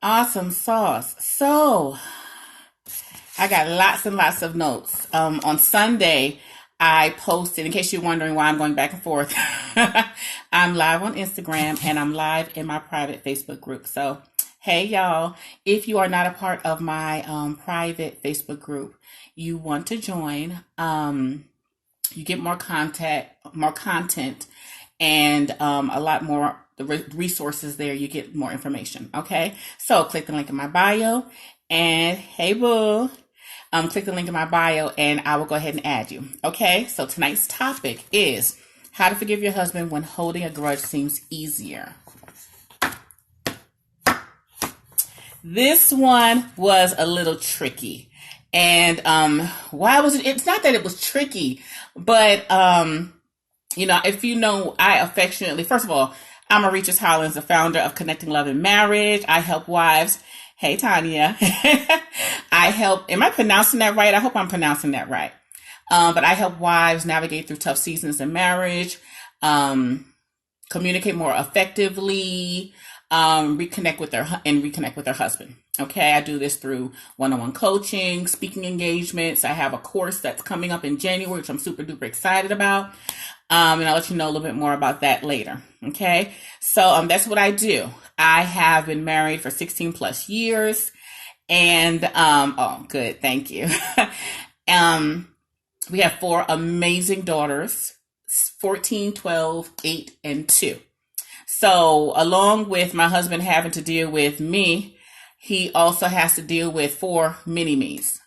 Awesome sauce. So I got lots and lots of notes. On Sunday, I posted, in case you're wondering why I'm going back and forth, I'm live on Instagram and I'm live in my private Facebook group. So, hey y'all, if you are not a part of my private Facebook group, you want to join. You get more content, and a lot more the resources there. You get more information. Okay, so click the link in my bio, and hey boo, click the link in my bio, and I will go ahead and add you. Okay, so tonight's topic is how to forgive your husband when holding a grudge seems easier. This one was a little tricky. And why was it? It's not that it was tricky, but if you know, I affectionately, first of all, I'm Arrettres Hollins, the founder of Connecting Love and Marriage. I help wives. Hey, Tonya. I help, am I pronouncing that right? I hope I'm pronouncing that right. But I help wives navigate through tough seasons in marriage, communicate more effectively, reconnect with their husband. Okay, I do this through one-on-one coaching, speaking engagements. I have a course that's coming up in January, which I'm super duper excited about. And I'll let you know a little bit more about that later. Okay, so that's what I do. I have been married for 16 plus years, and oh, good, thank you. We have 4 amazing daughters, 14, 12, 8, and 2. So along with my husband having to deal with me, he also has to deal with 4 mini-me's.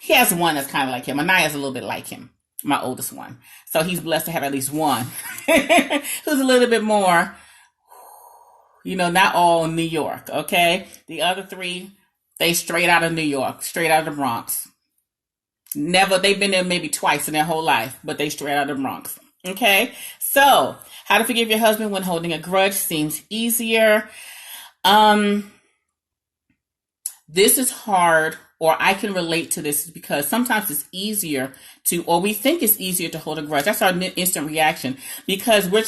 He has one that's kind of like him. Anaya's a little bit like him, my oldest one. So he's blessed to have at least one who's a little bit more, not all New York, okay? The other 3, they straight out of New York, straight out of the Bronx. They've been there maybe twice in their whole life, but they straight out of the Bronx, okay? So, how to forgive your husband when holding a grudge seems easier. This is hard, or I can relate to this because sometimes it's easier or we think it's easier to hold a grudge. That's our instant reaction because we're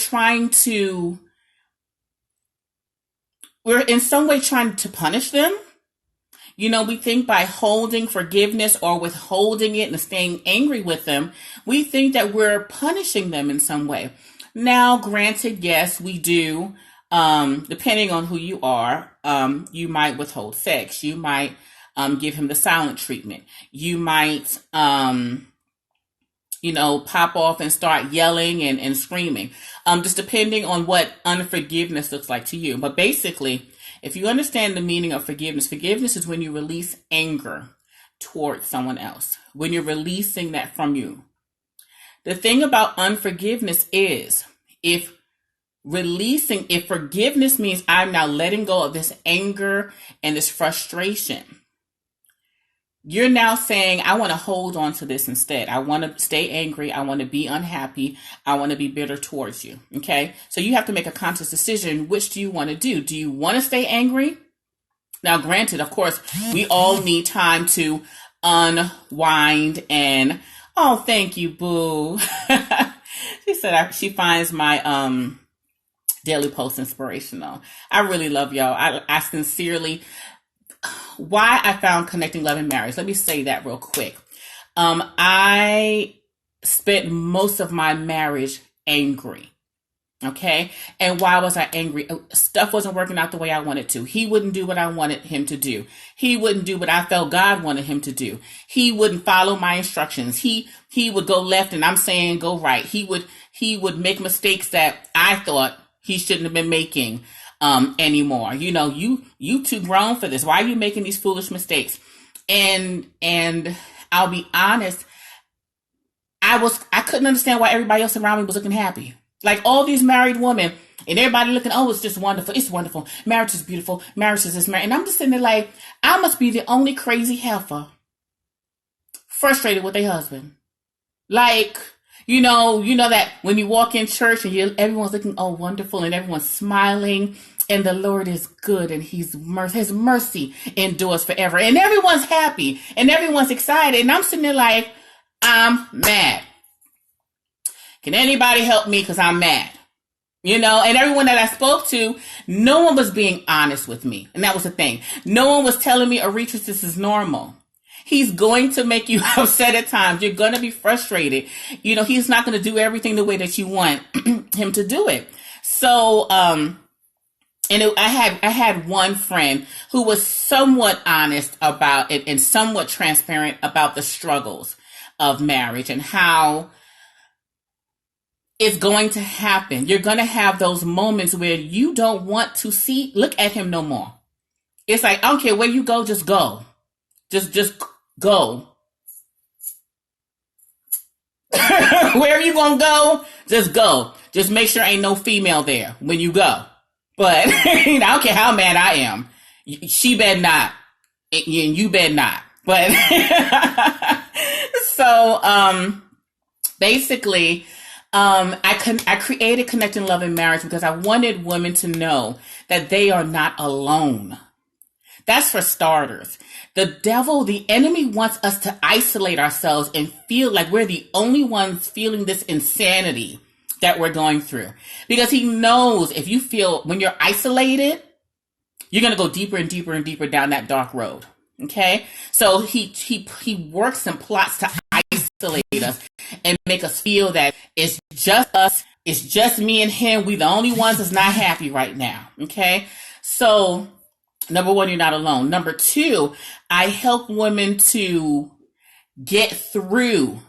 in some way trying to punish them. We think by holding forgiveness or withholding it and staying angry with them, we think that we're punishing them in some way. Now, granted, yes, we do. Depending on who you are, you might withhold sex. You might give him the silent treatment. You might, pop off and start yelling and screaming. Just depending on what unforgiveness looks like to you. But basically, if you understand the meaning of forgiveness is when you release anger towards someone else, when you're releasing that from you. The thing about unforgiveness is if forgiveness means I'm now letting go of this anger and this frustration, you're now saying, I want to hold on to this instead. I want to stay angry. I want to be unhappy. I want to be bitter towards you. Okay. So you have to make a conscious decision. Which do you want to do? Do you want to stay angry? Now, granted, of course, we all need time to unwind and, oh, thank you, boo. She said she finds my, daily post inspirational. I really love y'all. I sincerely, why I found Connecting Love and Marriage. Let me say that real quick. I spent most of my marriage angry. Okay. And why was I angry? Stuff wasn't working out the way I wanted to. He wouldn't do what I wanted him to do. He wouldn't do what I felt God wanted him to do. He wouldn't follow my instructions. He would go left and I'm saying go right. He would make mistakes that I thought he shouldn't have been making anymore. You too grown for this. Why are you making these foolish mistakes? And I'll be honest, I couldn't understand why everybody else around me was looking happy. Like all these married women and everybody looking, oh, it's just wonderful. It's wonderful. Marriage is beautiful. Marriage is this marriage. And I'm just sitting there like, I must be the only crazy heifer frustrated with their husband. Like, you know that when you walk in church and everyone's looking, oh, wonderful, and everyone's smiling, and the Lord is good, and His mercy endures forever, and everyone's happy, and everyone's excited, and I'm sitting there like, I'm mad. Can anybody help me? Because I'm mad. And everyone that I spoke to, no one was being honest with me. And that was the thing. No one was telling me, Arrettres, this is normal. He's going to make you upset at times. You're going to be frustrated. He's not going to do everything the way that you want him to do it. So, I had one friend who was somewhat honest about it and somewhat transparent about the struggles of marriage and how it's going to happen. You're going to have those moments where you don't want to look at him no more. It's like, I don't care where you go, just go. Just go. Wherever you gonna go, just go. Just make sure ain't no female there when you go. But I don't care how mad I am. She better not. And you better not. But so basically, I created Connecting Love and Marriage because I wanted women to know that they are not alone. That's for starters. The enemy wants us to isolate ourselves and feel like we're the only ones feeling this insanity that we're going through. Because he knows when you're isolated, you're going to go deeper and deeper and deeper down that dark road. Okay? So he works and plots to isolate us and make us feel that it's just us, it's just me and him. We the only ones that's not happy right now. Okay? So number one, you're not alone. Number two, I help women to get through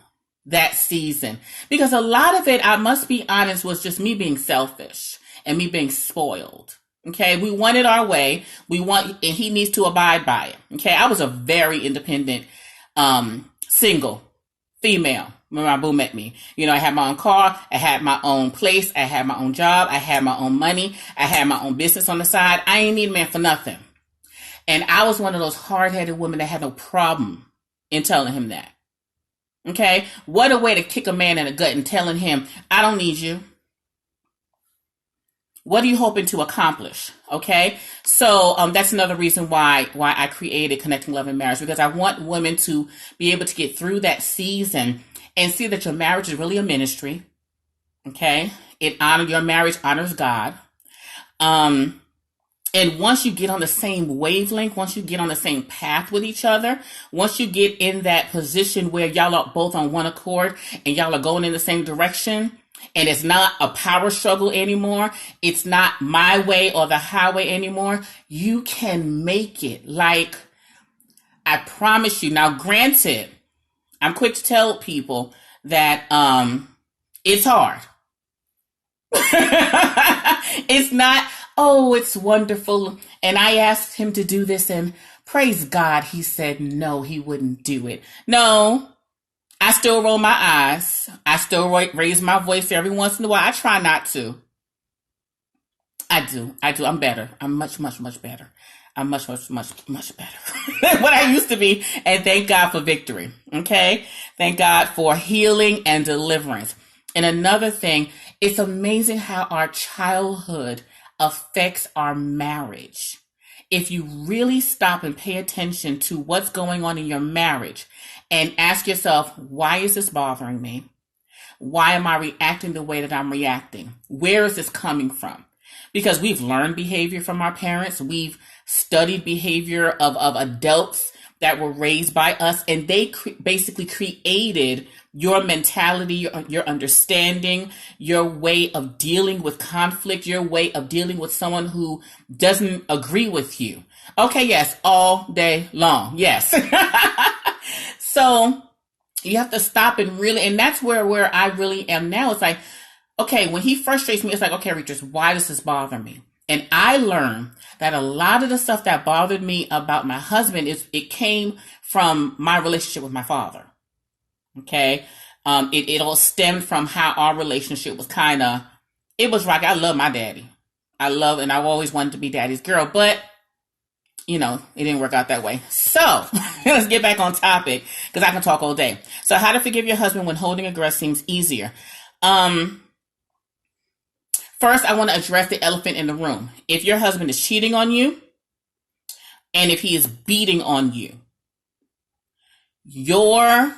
that season. Because a lot of it, I must be honest, was just me being selfish and me being spoiled. Okay, we want it our way. And he needs to abide by it. Okay, I was a very independent, single female when my boo met me. I had my own car, I had my own place, I had my own job, I had my own money, I had my own business on the side. I ain't need a man for nothing. And I was one of those hard-headed women that had no problem in telling him that. Okay? What a way to kick a man in the gut and telling him, I don't need you. What are you hoping to accomplish? Okay? So that's another reason why I created Connecting Love and Marriage, because I want women to be able to get through that season and see that your marriage is really a ministry. Okay? Your marriage honors God. And once you get on the same wavelength, once you get on the same path with each other, once you get in that position where y'all are both on one accord and y'all are going in the same direction, and it's not a power struggle anymore, it's not my way or the highway anymore, you can make it. Like, I promise you. Now, granted, I'm quick to tell people that it's hard. It's not, oh, it's wonderful. And I asked him to do this, and praise God, he said no, he wouldn't do it. No, I still roll my eyes. I still raise my voice every once in a while. I try not to. I do. I'm better. I'm much, much, much better. I'm much, much, much, much better than what I used to be. And thank God for victory. Okay? Thank God for healing and deliverance. And another thing, it's amazing how our childhood affects our marriage. If you really stop and pay attention to what's going on in your marriage and ask yourself, why is this bothering me? Why am I reacting the way that I'm reacting? Where is this coming from? Because we've learned behavior from our parents. We've studied behavior of adults that were raised by us, and they basically created your mentality, your understanding, your way of dealing with conflict, your way of dealing with someone who doesn't agree with you. Okay, yes, all day long. Yes. So you have to stop and really, and that's where I really am now. It's like, okay, when he frustrates me, it's like, okay, Arrettres, why does this bother me? And I learned that a lot of the stuff that bothered me about my husband it came from my relationship with my father. Okay. It all stemmed from how our relationship was it was rocky. I love my daddy. And I've always wanted to be daddy's girl, but it didn't work out that way. So let's get back on topic, because I can talk all day. So how to forgive your husband when holding a grudge seems easier. First, I want to address the elephant in the room. If your husband is cheating on you, and if he is beating on you, your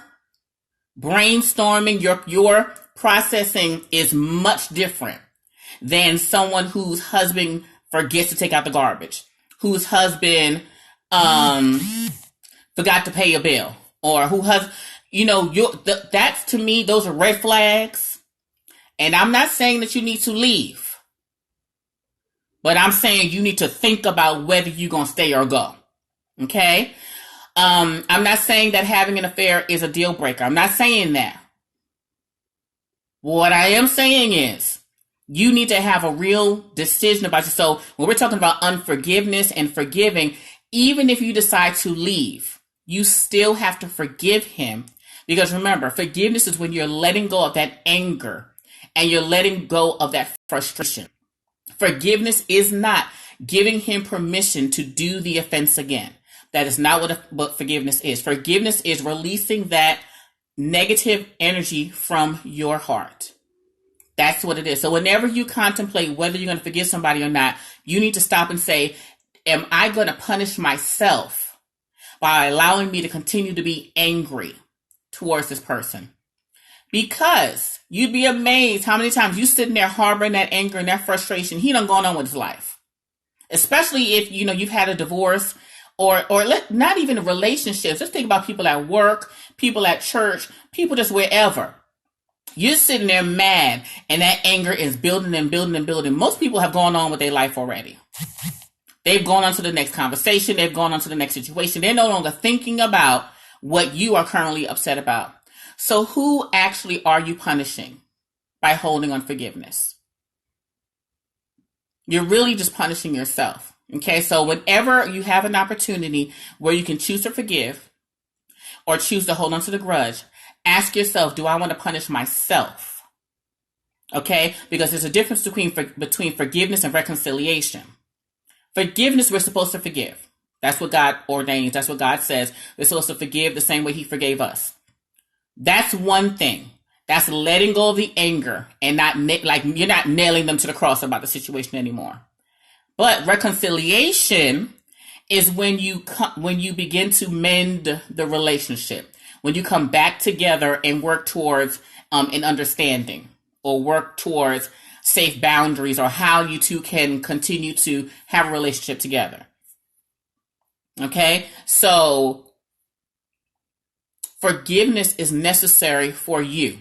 brainstorming, your processing is much different than someone whose husband forgets to take out the garbage, whose husband forgot to pay a bill, or who has, that's, to me, those are red flags. And I'm not saying that you need to leave, but I'm saying you need to think about whether you're going to stay or go. Okay? I'm not saying that having an affair is a deal breaker. I'm not saying that. What I am saying is you need to have a real decision about yourself. So when we're talking about unforgiveness and forgiving, even if you decide to leave, you still have to forgive him. Because remember, forgiveness is when you're letting go of that anger and you're letting go of that frustration. Forgiveness is not giving him permission to do the offense again. That is not what forgiveness is. Forgiveness is releasing that negative energy from your heart. That's what it is. So whenever you contemplate whether you're going to forgive somebody or not, you need to stop and say, am I going to punish myself by allowing me to continue to be angry towards this person? Because you'd be amazed how many times you sitting there harboring that anger and that frustration. He done gone on with his life. Especially if, you've had a divorce or not even relationships. Just think about people at work, people at church, people just wherever. You're sitting there mad and that anger is building and building and building. Most people have gone on with their life already. They've gone on to the next conversation. They've gone on to the next situation. They're no longer thinking about what you are currently upset about. So who actually are you punishing by holding on forgiveness? You're really just punishing yourself. Okay, so whenever you have an opportunity where you can choose to forgive or choose to hold on to the grudge, ask yourself, do I want to punish myself? Okay, because there's a difference between forgiveness and reconciliation. Forgiveness, we're supposed to forgive. That's what God ordains. That's what God says. We're supposed to forgive the same way he forgave us. That's one thing. That's letting go of the anger and not you're not nailing them to the cross about the situation anymore. But reconciliation is when you begin to mend the relationship, when you come back together and work towards an understanding or work towards safe boundaries or how you two can continue to have a relationship together. Okay, so forgiveness is necessary for you.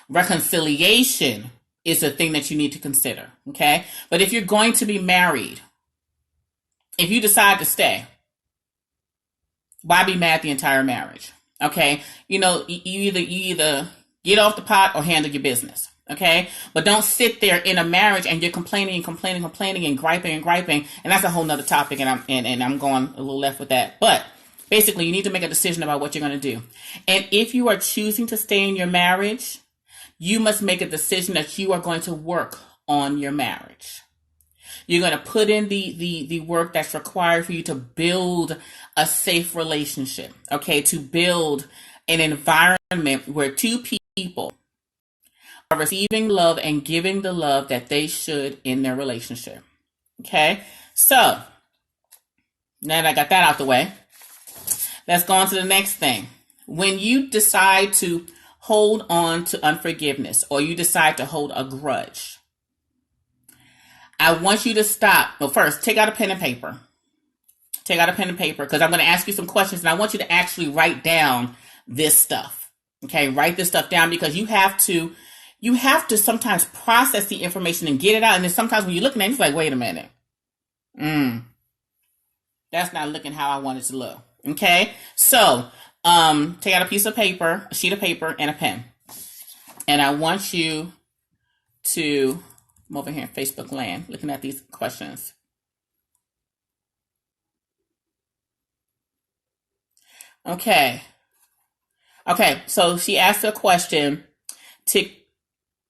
Reconciliation is a thing that you need to consider, okay? But if you're going to be married, if you decide to stay, why be mad the entire marriage? Okay, you either get off the pot or handle your business, okay? But don't sit there in a marriage and you're complaining and griping, and that's a whole nother topic, and I'm going a little left with that. But basically, you need to make a decision about what you're going to do. And if you are choosing to stay in your marriage, you must make a decision that you are going to work on your marriage. You're going to put in the work that's required for you to build a safe relationship, okay? To build an environment where two people are receiving love and giving the love that they should in their relationship, okay? So, now that I got that out the way, let's go on to the next thing. When you decide to hold on to unforgiveness or you decide to hold a grudge, I want you to stop. Well, first, take out a pen and paper. Take out a pen and paper because I'm going to ask you some questions and I want you to actually write down this stuff. Okay, write this stuff down because you have to sometimes process the information and get it out. And then sometimes when you're looking at it, it's like, wait a minute. That's not looking how I want it to look. Okay, so take out a piece of paper, a sheet of paper, and a pen. And I want you to, I'm over here in Facebook land, looking at these questions. Okay, so she asked a question to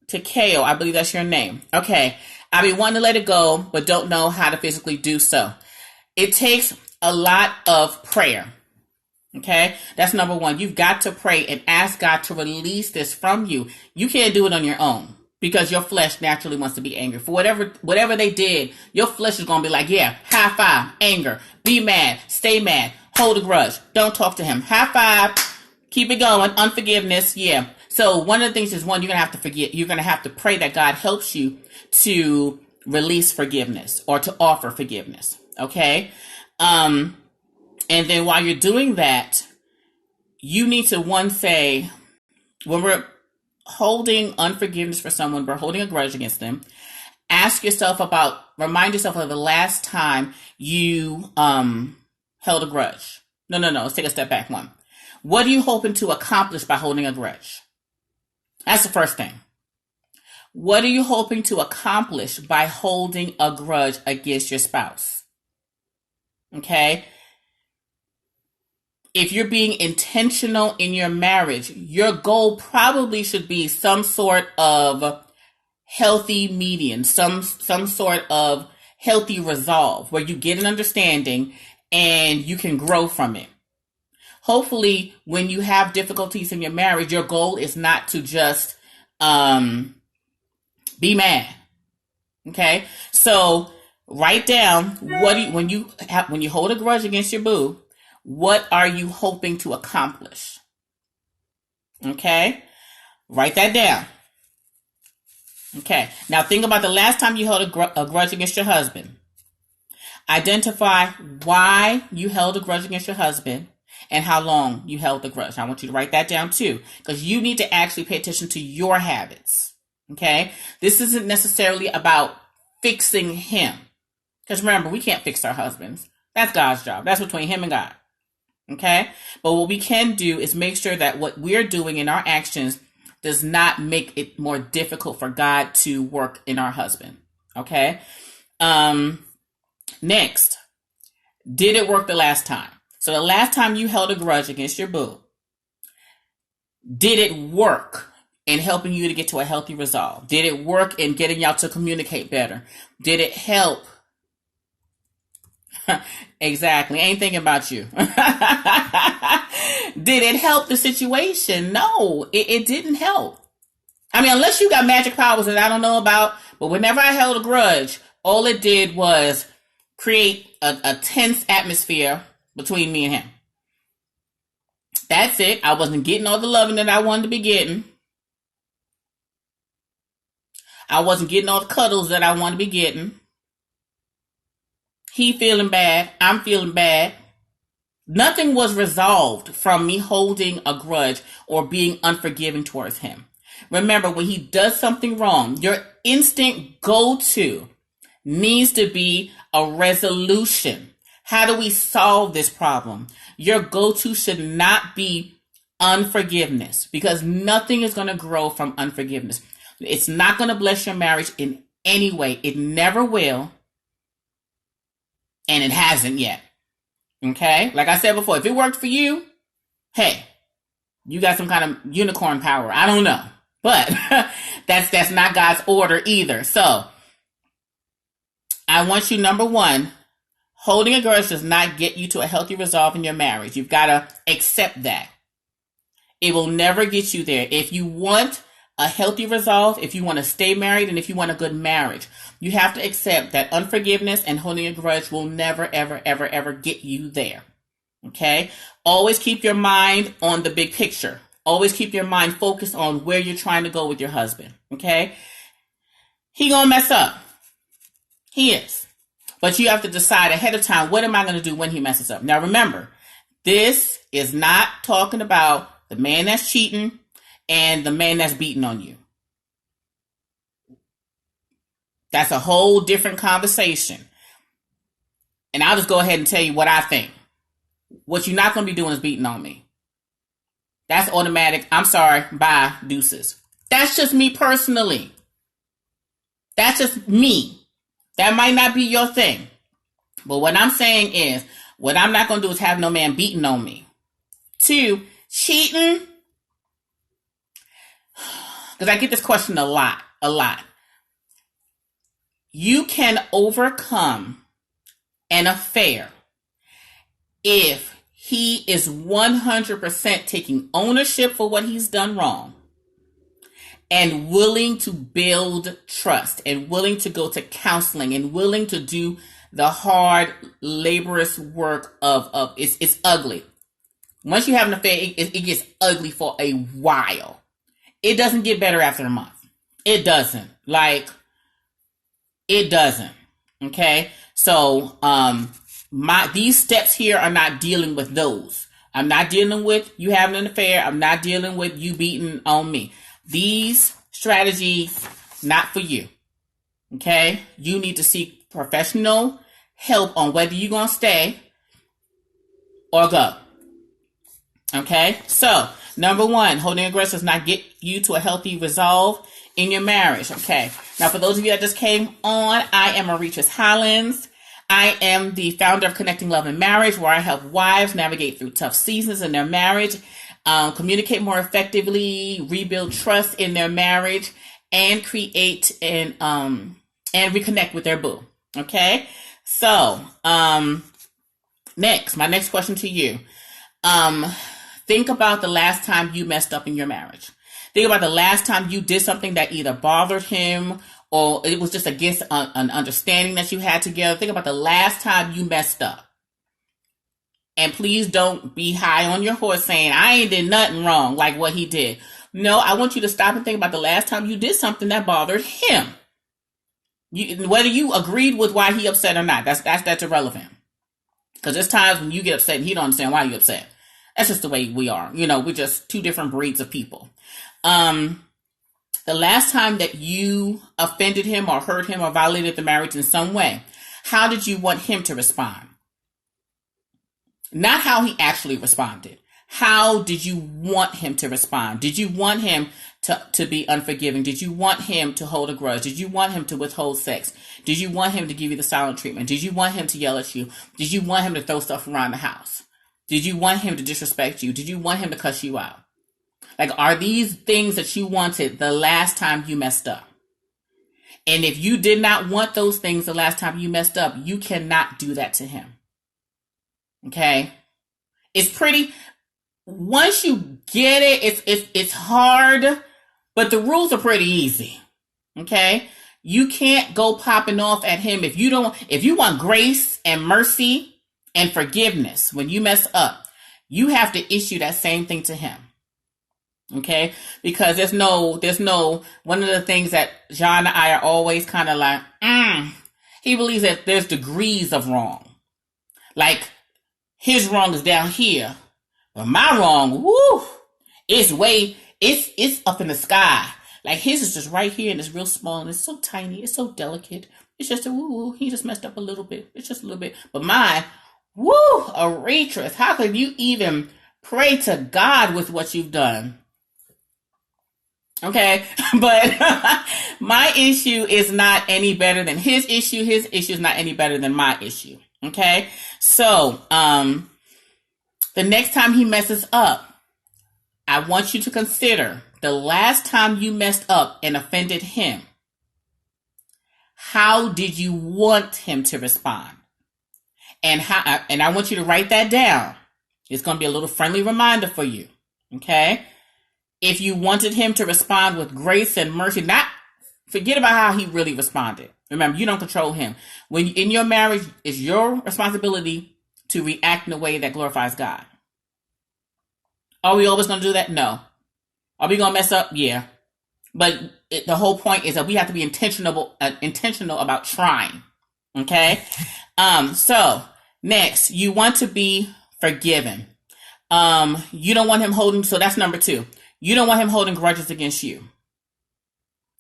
Kale, I believe that's your name. Okay, I be wanting to let it go, but don't know how to physically do so. It takes a lot of prayer. Okay, that's number one. You've got to pray and ask God to release this from you. You can't do it on your own because your flesh naturally wants to be angry. For whatever they did, your flesh is going to be like, yeah, high five, anger, be mad, stay mad, hold a grudge, don't talk to him, high five, keep it going, unforgiveness, yeah. So one of the things is, one, you're going to have to forget. You're going to have to pray that God helps you to release forgiveness or to offer forgiveness. Okay. And then while you're doing that, you need to, one, say, when we're holding unforgiveness for someone, we're holding a grudge against them, remind yourself of the last time you held a grudge. No. Let's take a step back. One, what are you hoping to accomplish by holding a grudge? That's the first thing. What are you hoping to accomplish by holding a grudge against your spouse? Okay. If you're being intentional in your marriage, your goal probably should be some sort of healthy median, some sort of healthy resolve where you get an understanding and you can grow from it. Hopefully, when you have difficulties in your marriage, your goal is not to just be mad. Okay, so write down when you hold a grudge against your boo, what are you hoping to accomplish? Okay, write that down. Okay, now think about the last time you held a grudge against your husband. Identify why you held a grudge against your husband and how long you held the grudge. I want you to write that down too, because you need to actually pay attention to your habits. Okay, this isn't necessarily about fixing him, because remember, we can't fix our husbands. That's God's job. That's between him and God. Okay, but what we can do is make sure that what we're doing in our actions does not make it more difficult for God to work in our husband. Okay. Next, did it work the last time? So the last time you held a grudge against your boo, did it work in helping you to get to a healthy resolve? Did it work in getting y'all to communicate better? Did it help? Exactly. Ain't thinking about you. Did it help the situation? No, it didn't help. I mean, unless you got magic powers that I don't know about, but whenever I held a grudge, all it did was create a tense atmosphere between me and him. That's it. I wasn't getting all the loving that I wanted to be getting. I wasn't getting all the cuddles that I wanted to be getting. He feeling bad. I'm feeling bad. Nothing was resolved from me holding a grudge or being unforgiving towards him. Remember, when he does something wrong, your instinct go-to needs to be a resolution. How do we solve this problem? Your go-to should not be unforgiveness, because nothing is going to grow from unforgiveness. It's not going to bless your marriage in any way. It never will. And it hasn't yet. Okay? Like I said before, if it worked for you, hey, you got some kind of unicorn power. I don't know. But that's not God's order either. So I want you, number one, holding a grudge does not get you to a healthy resolve in your marriage. You've got to accept that. It will never get you there. If you want a healthy resolve, if you want to stay married, and if you want a good marriage, you have to accept that unforgiveness and holding a grudge will never, ever, ever, ever get you there. Okay? Always keep your mind on the big picture. Always keep your mind focused on where you're trying to go with your husband. Okay? He gonna mess up. He is. But you have to decide ahead of time, what am I going to do when he messes up? Now remember, this is not talking about the man that's cheating and the man that's beating on you. That's a whole different conversation. And I'll just go ahead and tell you what I think. What you're not going to be doing is beating on me. That's automatic. I'm sorry. Bye. Deuces. That's just me personally. That's just me. That might not be your thing. But what I'm saying is, what I'm not going to do is have no man beating on me. 2, cheating. Because I get this question a lot. You can overcome an affair if he is 100% taking ownership for what he's done wrong and willing to build trust and willing to go to counseling and willing to do the hard, laborious work of it's ugly. Once you have an affair, it gets ugly for a while. it doesn't get better after a month. It doesn't. Like, it doesn't. Okay? So, these steps here are not dealing with those. I'm not dealing with you having an affair. I'm not dealing with you beating on me. These strategies, not for you. Okay? You need to seek professional help on whether you're going to stay or go. Okay? So, number one, holding aggression does not get you to a healthy resolve in your marriage. Okay? Now, for those of you that just came on, I am Arrettres Hollins. I am the founder of Connecting Love and Marriage, where I help wives navigate through tough seasons in their marriage, communicate more effectively, rebuild trust in their marriage, and create and reconnect with their boo. Okay? So, my next question to you. Think about the last time you messed up in your marriage. Think about the last time you did something that either bothered him or it was just against an understanding that you had together. Think about the last time you messed up. And please don't be high on your horse saying, I ain't did nothing wrong like what he did. No, I want you to stop and think about the last time you did something that bothered him. Whether you agreed with why he upset or not, that's irrelevant. Because there's times when you get upset and he don't understand why you're upset. That's just the way we are. We're just two different breeds of people. The last time that you offended him or hurt him or violated the marriage in some way, how did you want him to respond? Not how he actually responded. How did you want him to respond? Did you want him to be unforgiving? Did you want him to hold a grudge? Did you want him to withhold sex? Did you want him to give you the silent treatment? Did you want him to yell at you? Did you want him to throw stuff around the house? Did you want him to disrespect you? Did you want him to cuss you out? Like, are these things that you wanted the last time you messed up? And if you did not want those things the last time you messed up, you cannot do that to him. Okay? It's pretty, once you get it, it's hard, but the rules are pretty easy. Okay? You can't go popping off at him if you want grace and mercy and forgiveness when you mess up. You have to issue that same thing to him. Okay? Because there's no, one of the things that John and I are always kind of like, he believes that there's degrees of wrong. Like, his wrong is down here, but my wrong, it's up in the sky. Like, his is just right here and it's real small and it's so tiny, it's so delicate. It's just he just messed up a little bit. It's just a little bit. But mine, Arrettres, how could you even pray to God with what you've done? Okay, but my issue is not any better than his issue. His issue is not any better than my issue. Okay, so the next time he messes up, I want you to consider the last time you messed up and offended him. How did you want him to respond? And I want you to write that down. It's going to be a little friendly reminder for you. Okay. If you wanted him to respond with grace and mercy, forget about how he really responded. Remember, you don't control him. When in your marriage, it's your responsibility to react in a way that glorifies God. Are we always going to do that? No. Are we going to mess up? Yeah. But the whole point is that we have to be intentional about trying. Okay? So next, you want to be forgiven. You don't want him holding, so that's number 2. You don't want him holding grudges against you.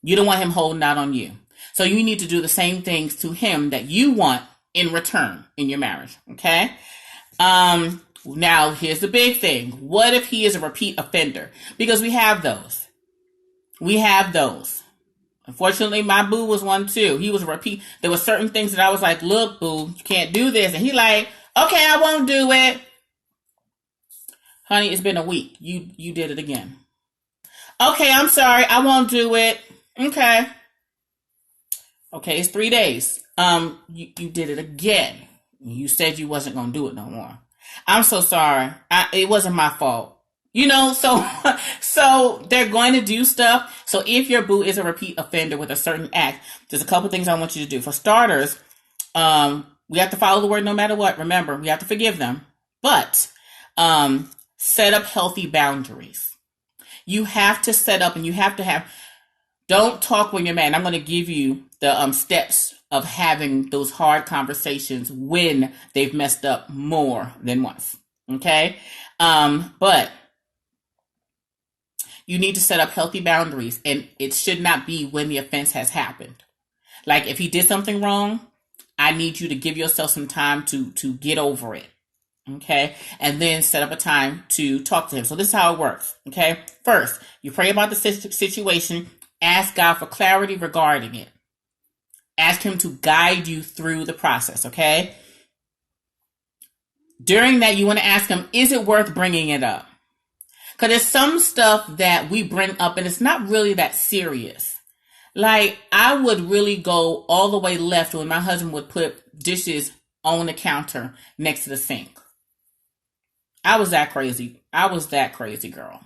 You don't want him holding out on you. So you need to do the same things to him that you want in return in your marriage. Okay? Now, here's the big thing. What if he is a repeat offender? Because we have those. Unfortunately, my boo was one too. He was a repeat. There were certain things that I was like, look, boo, you can't do this. And he like, okay, I won't do it. Honey, it's been a week. You did it again. Okay, I'm sorry. I won't do it. Okay, it's 3 days. You did it again. You said you wasn't going to do it no more. I'm so sorry. It wasn't my fault. So they're going to do stuff. So if your boo is a repeat offender with a certain act, there's a couple things I want you to do. For starters, we have to follow the word no matter what. Remember, we have to forgive them. But set up healthy boundaries. You have to set up and you have to have, don't talk when you're mad. I'm going to give you the steps of having those hard conversations when they've messed up more than once. Okay. But you need to set up healthy boundaries, and it should not be when the offense has happened. Like if he did something wrong, I need you to give yourself some time to get over it. Okay. And then set up a time to talk to him. So this is how it works. Okay. First, you pray about the situation. Ask God for clarity regarding it. Ask him to guide you through the process. Okay. During that, you want to ask him, is it worth bringing it up? Because there's some stuff that we bring up and it's not really that serious. Like, I would really go all the way left when my husband would put dishes on the counter next to the sink. I was that crazy. I was that crazy girl.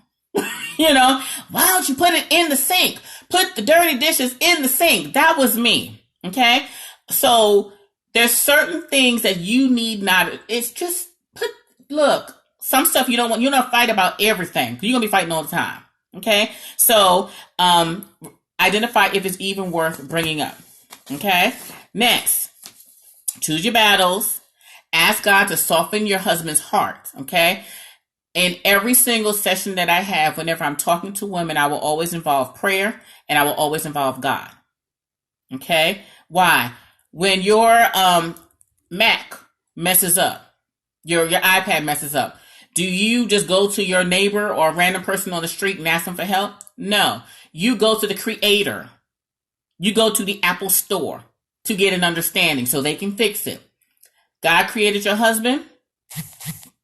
You know, why don't you put it in the sink? Put the dirty dishes in the sink. That was me. Okay. So there's certain things that you need not, it's just look, some stuff you don't want, you don't fight about everything. You're going to be fighting all the time. Okay. So, identify if it's even worth bringing up. Okay. Next, choose your battles. Ask God to soften your husband's heart. Okay. In every single session that I have, whenever I'm talking to women, I will always involve prayer and I will always involve God. Okay. Why? When your Mac messes up, your iPad messes up, do you just go to your neighbor or a random person on the street and ask them for help? No. You go to the creator. You go to the Apple store to get an understanding so they can fix it. God created your husband.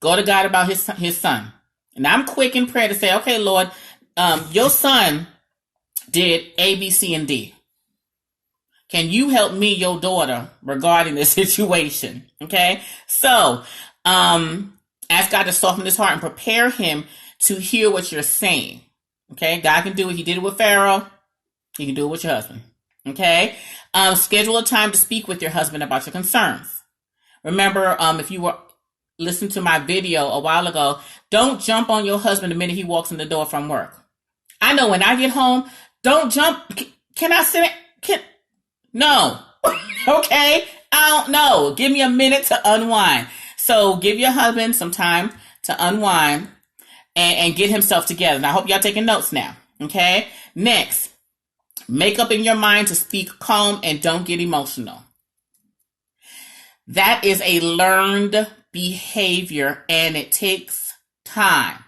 Go to God about his son. And I'm quick in prayer to say, okay, Lord, your son did A, B, C, and D. Can you help me, your daughter, regarding this situation? Okay. So, ask God to soften his heart and prepare him to hear what you're saying. Okay. God can do it. He did it with Pharaoh. He can do it with your husband. Okay. Schedule a time to speak with your husband about your concerns. Remember, if you were listening to my video a while ago, don't jump on your husband the minute he walks in the door from work. I know when I get home, don't jump. Can I sit? No. Okay. I don't know. Give me a minute to unwind. So give your husband some time to unwind and get himself together. And I hope y'all taking notes now. Okay. Next, make up in your mind to speak calm and don't get emotional. That is a learned behavior and it takes time.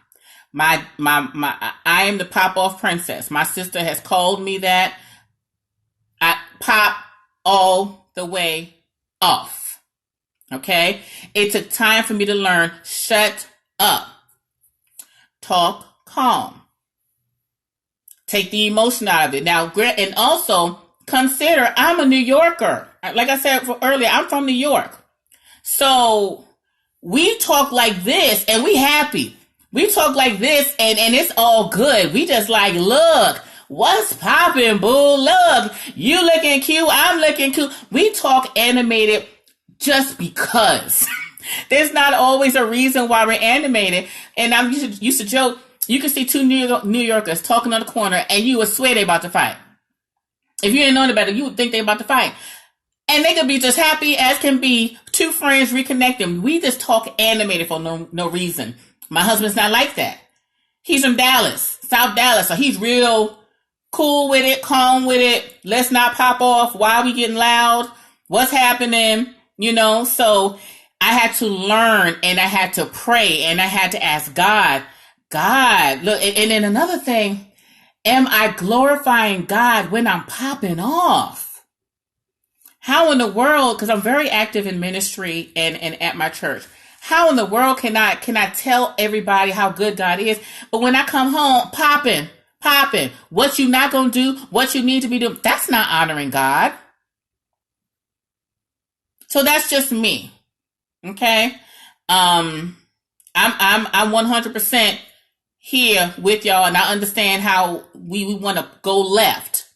I am the pop off princess. My sister has called me that. I pop all the way off. Okay. It took time for me to learn. Shut up. Talk calm. Take the emotion out of it. Now, and also consider I'm a New Yorker. Like I said earlier, I'm from New York. So we talk like this and we happy. We talk like this and it's all good. We just like, look, what's popping, boo? Look, you looking cute. I'm looking cute. We talk animated just because. There's not always a reason why we're animated. And I used to joke, you could see two New Yorkers talking on the corner and you would swear they about to fight. If you didn't know any better, you would think they about to fight. And they could be just happy as can be. Two friends reconnecting. We just talk animated for no reason. My husband's not like that. He's from Dallas, South Dallas. So he's real cool with it, calm with it. Let's not pop off. Why are we getting loud? What's happening? You know, so I had to learn and I had to pray and I had to ask God, look, and then another thing, am I glorifying God when I'm popping off? How in the world, because I'm very active in ministry and at my church, how in the world can I tell everybody how good God is? But when I come home, popping, what you not going to do, what you need to be doing, that's not honoring God. So that's just me. Okay. I'm 100% here with y'all and I understand how we want to go left.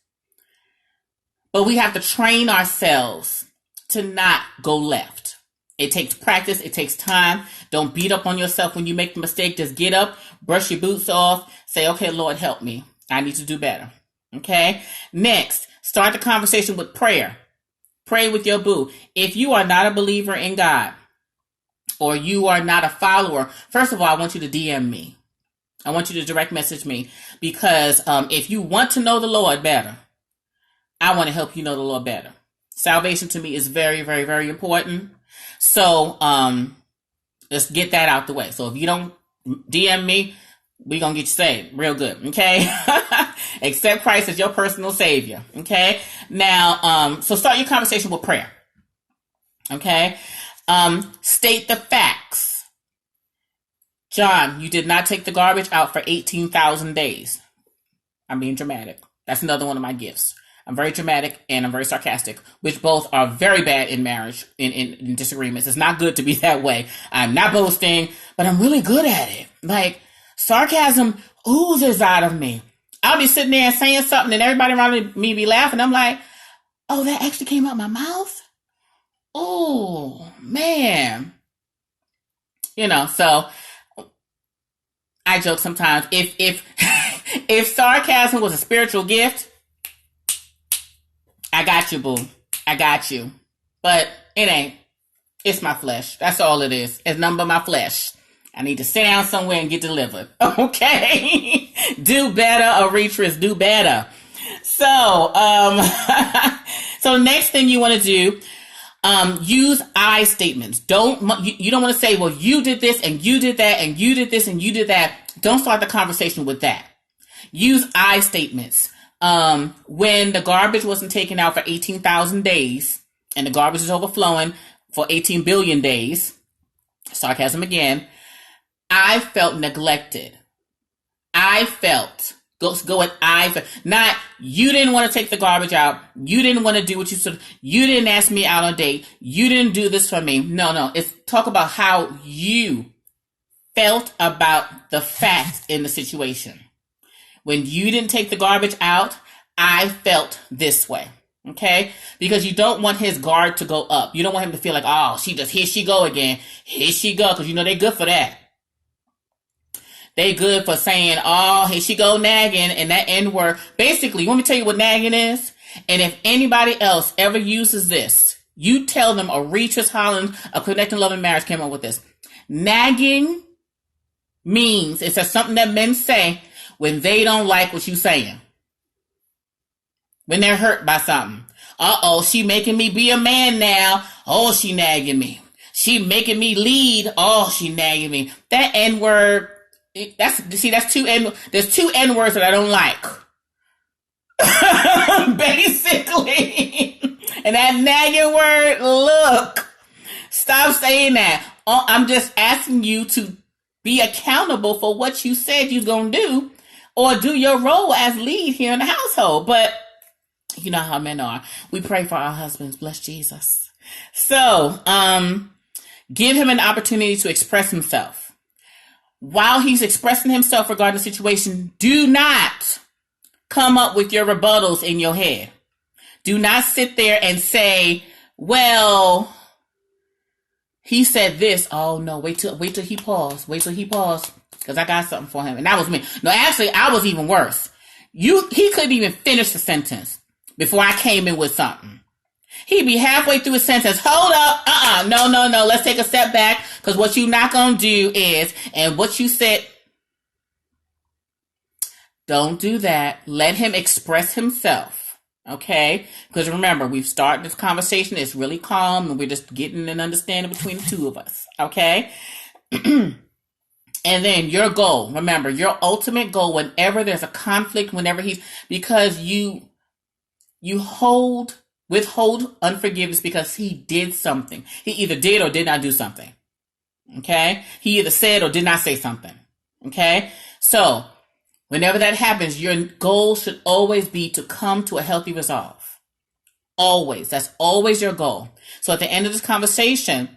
But we have to train ourselves to not go left. It takes practice. It takes time. Don't beat up on yourself when you make the mistake. Just get up, brush your boots off, say, okay, Lord, help me. I need to do better. Okay. Next, start the conversation with prayer. Pray with your boo. If you are not a believer in God or you are not a follower, first of all, I want you to DM me. I want you to direct message me because if you want to know the Lord better, I want to help you know the Lord better. Salvation to me is very, very, very important. So let's get that out the way. So if you don't DM me, we're going to get you saved real good. Okay. Accept Christ as your personal savior. Okay. Now, so start your conversation with prayer. Okay. State the facts. John, you did not take the garbage out for 18,000 days. I'm being dramatic. That's another one of my gifts. I'm very dramatic and I'm very sarcastic, which both are very bad in marriage, in disagreements. It's not good to be that way. I'm not boasting, but I'm really good at it. Like, sarcasm oozes out of me. I'll be sitting there saying something and everybody around me be laughing. I'm like, oh, that actually came out my mouth? Oh, man. You know, so I joke sometimes. If sarcasm was a spiritual gift, I got you, boo. I got you. But it ain't. It's my flesh. That's all it is. It's nothing but my flesh. I need to sit down somewhere and get delivered. Okay? Do better, Arrettres. Do better. So, so next thing you want to do, use I statements. You don't want to say, well, you did this and you did that and you did this and you did that. Don't start the conversation with that. Use I statements. When the garbage wasn't taken out for 18,000 days and the garbage is overflowing for 18 billion days, sarcasm again, I felt neglected. I felt, go with I felt, not you didn't want to take the garbage out. You didn't want to do what you said. You didn't ask me out on a date. You didn't do this for me. No. It's talk about how you felt about the facts in the situation. When you didn't take the garbage out, I felt this way. Okay? Because you don't want his guard to go up. You don't want him to feel like, oh, here she go again. Here she go. Because you know they're good for that. They good for saying, oh, here she go nagging, and that N word. Basically, let me tell you what nagging is. And if anybody else ever uses this, you tell them Arrettres Holland of Connecting Love and Marriage came up with this. Nagging means it's just something that men say when they don't like what you're saying. When they're hurt by something. Uh-oh, she making me be a man now. Oh, she nagging me. She making me lead. Oh, she nagging me. That N-word, there's two N-words that I don't like. Basically. And that nagging word, look. Stop saying that. I'm just asking you to be accountable for what you said you're going to do or do your role as lead here in the household. But you know how men are. We pray for our husbands. Bless Jesus. So, give him an opportunity to express himself. While he's expressing himself regarding the situation, do not come up with your rebuttals in your head. Do not sit there and say, well, he said this. Oh no, wait till he paused. Wait till he paused. Because I got something for him. And that was me. No, actually, I was even worse. He couldn't even finish the sentence before I came in with something. He'd be halfway through a sentence. Hold up. No. Let's take a step back. Because what you're not going to do is, and what you said, don't do that. Let him express himself. Okay? Because remember, we've started this conversation. It's really calm. And we're just getting an understanding between the two of us. Okay? And then your goal. Remember, your ultimate goal, whenever there's a conflict, because you withhold unforgiveness because he did something. He either did or did not do something. Okay? He either said or did not say something. Okay? So, whenever that happens, your goal should always be to come to a healthy resolve. Always. That's always your goal. So, at the end of this conversation,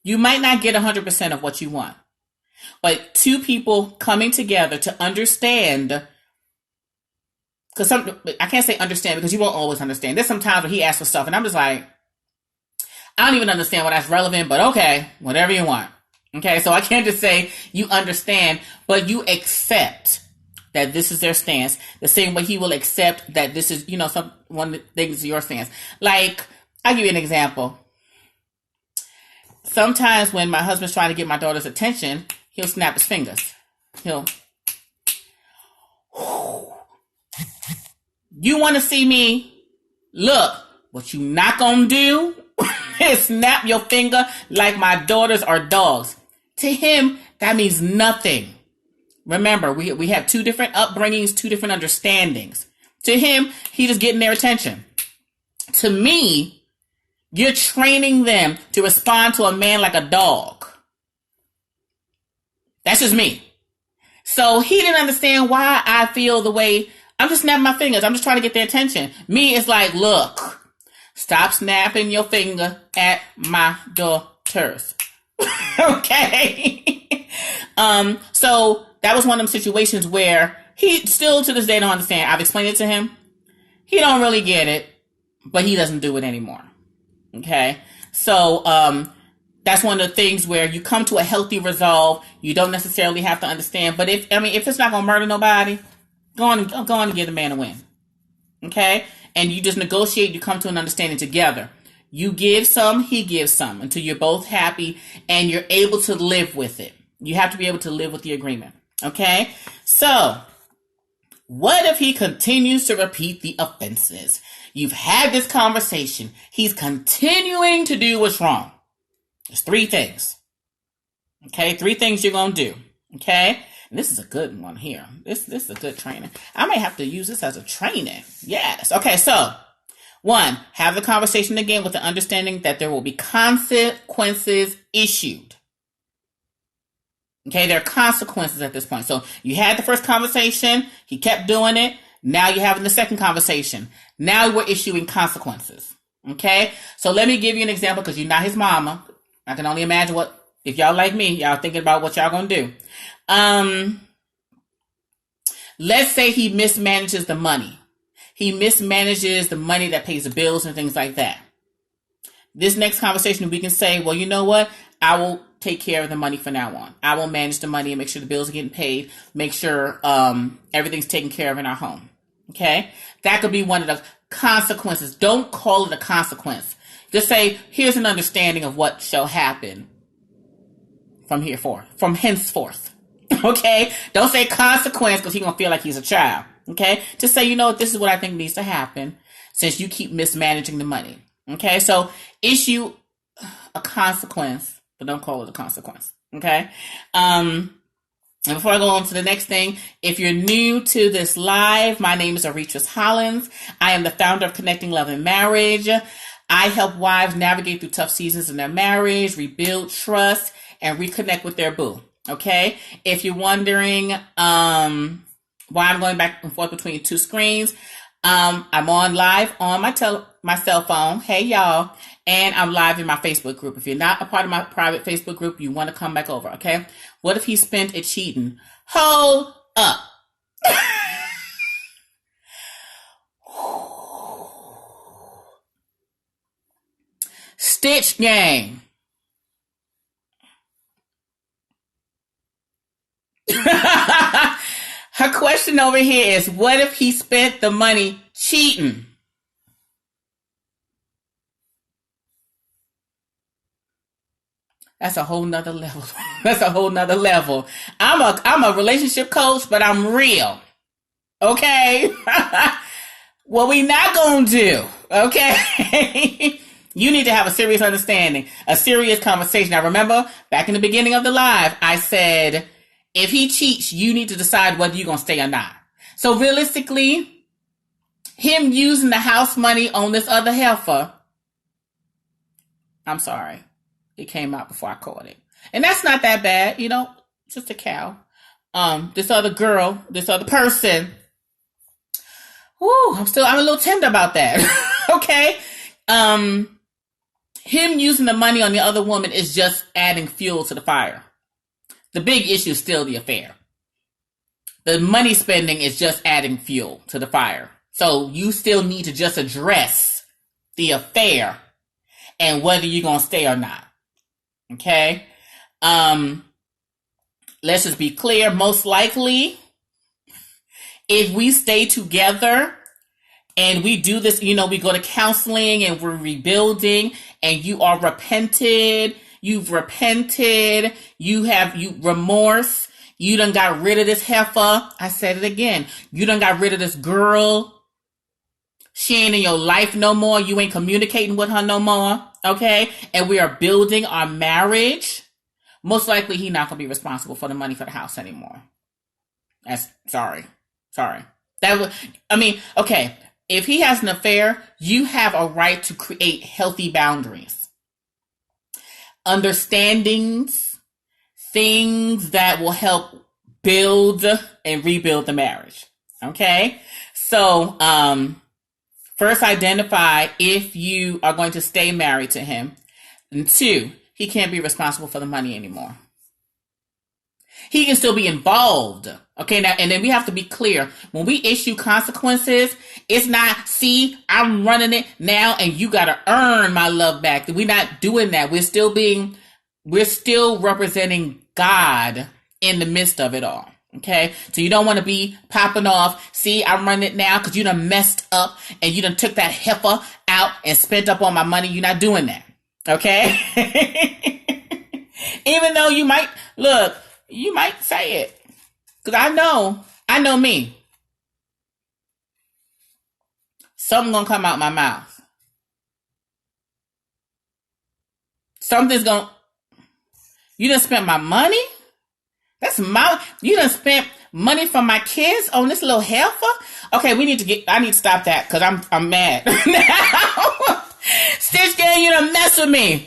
you might not get 100% of what you want. But two people coming together to understand, because I can't say understand because you won't always understand. There's some times where he asks for stuff and I'm just like, I don't even understand why that's relevant, but okay, whatever you want. Okay, so I can't just say you understand, but you accept that this is their stance, the same way he will accept that this is, one of the things your stance. Like, I'll give you an example. Sometimes when my husband's trying to get my daughter's attention, he'll snap his fingers. You want to see me? Look, what you not gonna do is snap your finger like my daughters are dogs. To him, that means nothing. Remember, we have two different upbringings, two different understandings. To him, he just getting their attention. To me, you're training them to respond to a man like a dog. That's just me. So he didn't understand why I feel the way. I'm just snapping my fingers. I'm just trying to get their attention. Me, it's like, look, stop snapping your finger at my daughters. Okay. So that was one of them situations where he still to this day don't understand. I've explained it to him. He don't really get it, but he doesn't do it anymore. Okay. So, that's one of the things where you come to a healthy resolve. You don't necessarily have to understand, but if it's not going to murder nobody, go on and give the man a win. Okay. And you just negotiate. You come to an understanding together. You give some, he gives some until you're both happy and you're able to live with it. You have to be able to live with the agreement. Okay. So what if he continues to repeat the offenses? You've had this conversation. He's continuing to do what's wrong. There's 3 things. Okay. 3 things you're going to do. Okay. And this is a good one here. This is a good training. I might have to use this as a training. Yes. Okay. So 1, have the conversation again with the understanding that there will be consequences issued. Okay. There are consequences at this point. So you had the first conversation. He kept doing it. Now you're having the second conversation. Now we're issuing consequences. Okay. So let me give you an example because you're not his mama. I can only imagine if y'all like me, y'all thinking about what y'all gonna do. Let's say he mismanages the money. He mismanages the money that pays the bills and things like that. This next conversation, we can say, well, you know what? I will take care of the money from now on. I will manage the money and make sure the bills are getting paid. Make sure everything's taken care of in our home. Okay? That could be one of the consequences. Don't call it a consequence. Just say, here's an understanding of what shall happen from henceforth. Okay? Don't say consequence because he's going to feel like he's a child. Okay? Just say, this is what I think needs to happen since you keep mismanaging the money. Okay? So issue a consequence, but don't call it a consequence. Okay? And before I go on to the next thing, if you're new to this live, my name is Arrettres Hollins. I am the founder of Connecting Love and Marriage. I help wives navigate through tough seasons in their marriage, rebuild trust, and reconnect with their boo. Okay? If you're wondering why I'm going back and forth between 2 screens, I'm on live on my cell phone. Hey, y'all. And I'm live in my Facebook group. If you're not a part of my private Facebook group, you want to come back over, okay? What if he spent it cheating? Hold up. Stitch game. Her question over here is, what if he spent the money cheating? That's a whole nother level. That's a whole nother level. I'm a relationship coach, but I'm real. Okay? What we not gonna do, okay? You need to have a serious understanding, a serious conversation. Now remember, back in the beginning of the live, I said, if he cheats, you need to decide whether you're gonna stay or not. So realistically, him using the house money on this other heifer, I'm sorry. It came out before I caught it. And that's not that bad, just a cow. This other girl, this other person. Whoo, I'm a little tender about that. Okay. Him using the money on the other woman is just adding fuel to the fire. The big issue is still the affair. The money spending is just adding fuel to the fire. So you still need to just address the affair and whether you're going to stay or not. Okay? Let's just be clear. Most likely, if we stay together and we do this, we go to counseling and we're rebuilding, and you are you've repented, you remorse, you done got rid of this heifer. I said it again. You done got rid of this girl. She ain't in your life no more. You ain't communicating with her no more. Okay? And we are building our marriage. Most likely he's not going to be responsible for the money for the house anymore. Sorry. Okay. If he has an affair, you have a right to create healthy boundaries. Understandings, things that will help build and rebuild the marriage. Okay? So, first, identify if you are going to stay married to him. And 2, he can't be responsible for the money anymore. He can still be involved. Okay, now, and then we have to be clear. When we issue consequences, it's not, see, I'm running it now and you got to earn my love back. We're not doing that. We're still representing God in the midst of it all. Okay, so you don't want to be popping off. See, I'm running it now because you done messed up and you done took that heifer out and spent up on my money. You're not doing that. Okay? Even though you might say it. Because I know me. Something gonna come out my mouth. You done spent my money? You done spent money from my kids on this little heifer? Okay, I need to stop that because I'm mad. Now, Stitch Gang, you done mess with me.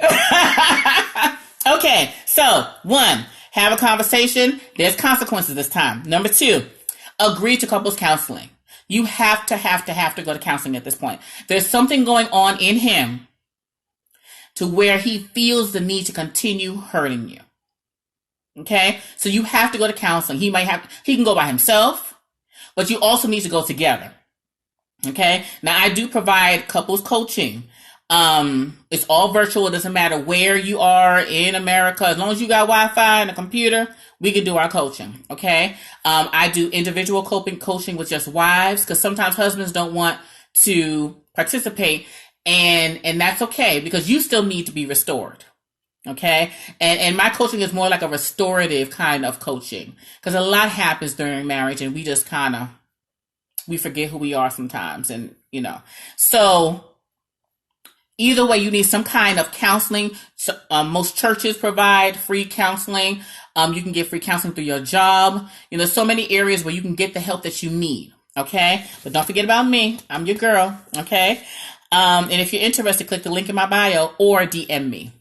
Okay, so 1, have a conversation. There's consequences this time. Number 2, agree to couples counseling. You have to go to counseling at this point. There's something going on in him to where he feels the need to continue hurting you. Okay, so you have to go to counseling. He can go by himself, but you also need to go together. Okay, now I do provide couples coaching. It's all virtual. It doesn't matter where you are in America. As long as you got Wi-Fi and a computer, we can do our coaching. Okay, I do individual coaching with just wives because sometimes husbands don't want to participate, and that's okay because you still need to be restored. Okay. And my coaching is more like a restorative kind of coaching because a lot happens during marriage and we just we forget who we are sometimes. And, so either way, you need some kind of counseling. So, most churches provide free counseling. You can get free counseling through your job. There's so many areas where you can get the help that you need. Okay. But don't forget about me. I'm your girl. Okay. And if you're interested, click the link in my bio or DM me.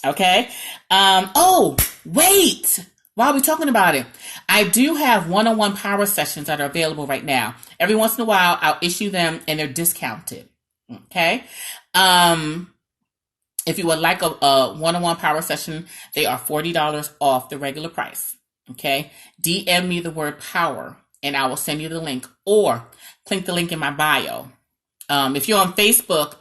Okay. Oh, wait. While we're talking about it, I do have one-on-one power sessions that are available right now. Every once in a while, I'll issue them and they're discounted. Okay. If you would like a one-on-one power session, they are $40 off the regular price. Okay. DM me the word power and I will send you the link or click the link in my bio. If you're on Facebook,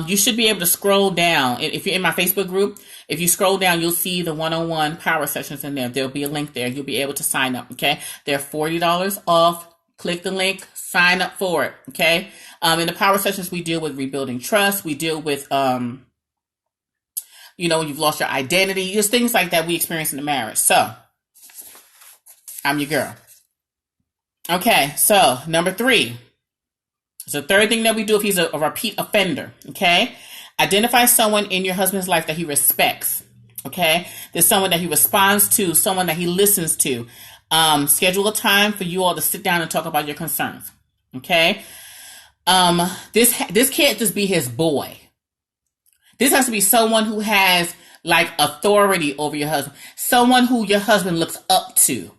you should be able to scroll down. If you're in my Facebook group, if you scroll down, you'll see the one-on-one power sessions in there. There'll be a link there. You'll be able to sign up. Okay. They're $40 off. Click the link, sign up for it. Okay. In the power sessions, we deal with rebuilding trust. We deal with, when you've lost your identity, just things like that we experience in the marriage. So I'm your girl. Okay. So number 3. So the third thing that we do if he's a repeat offender, okay? Identify someone in your husband's life that he respects, okay? There's someone that he responds to, someone that he listens to. Schedule a time for you all to sit down and talk about your concerns, okay? This can't just be his boy. This has to be someone who has like authority over your husband, someone who your husband looks up to,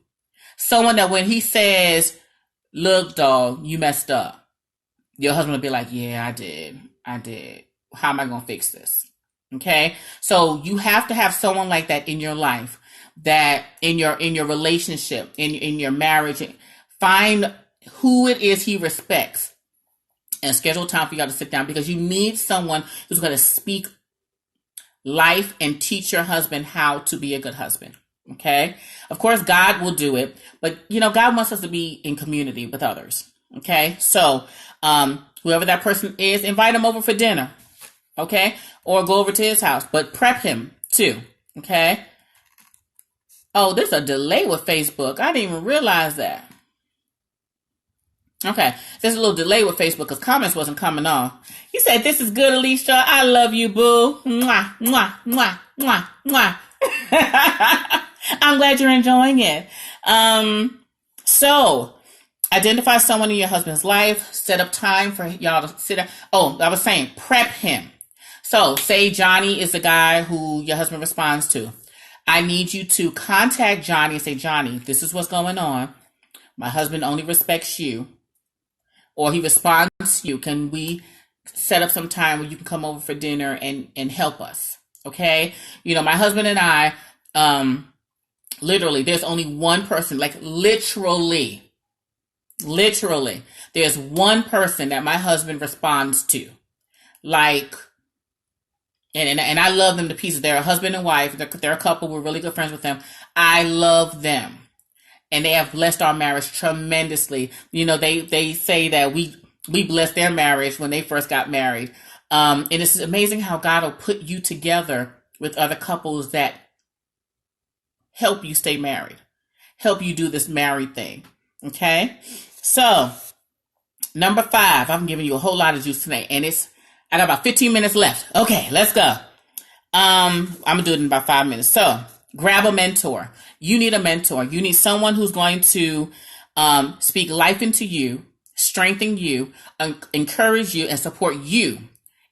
someone that when he says, "Look, dog, you messed up," your husband will be like, "Yeah, I did. How am I going to fix this?" Okay. So you have to have someone like that in your life, that in your relationship, in your marriage, find who it is he respects and schedule time for y'all to sit down, because you need someone who's going to speak life and teach your husband how to be a good husband. Okay. Of course, God will do it, but God wants us to be in community with others. Okay. So, whoever that person is, invite him over for dinner. Okay. Or go over to his house, but prep him too. Okay. Oh, there's a delay with Facebook. I didn't even realize that. Okay, there's a little delay with Facebook because comments wasn't coming on. He said, "This is good, Alicia. I love you, boo. Mwah, mwah, mwah, mwah, mwah." I'm glad you're enjoying it. So identify someone in your husband's life. Set up time for y'all to sit down. Oh, I was saying, prep him. So say Johnny is the guy who your husband responds to. I need you to contact Johnny and say, Johnny, this is what's going on. My husband only respects you. Or he responds to you. Can we set up some time where you can come over for dinner and help us? Okay. My husband and I, literally, there's only one person, like literally, there's one person that my husband responds to. Like, and I love them to pieces. They're a husband and wife. They're a couple. We're really good friends with them. I love them. And they have blessed our marriage tremendously. They say that we blessed their marriage when they first got married. And it's amazing how God will put you together with other couples that help you stay married, help you do this married thing. Okay. So number 5, I'm giving you a whole lot of juice today, and I got about 15 minutes left. Okay, let's go. I'm gonna do it in about 5 minutes. So grab a mentor. You need a mentor. You need someone who's going to speak life into you, strengthen you, encourage you, and support you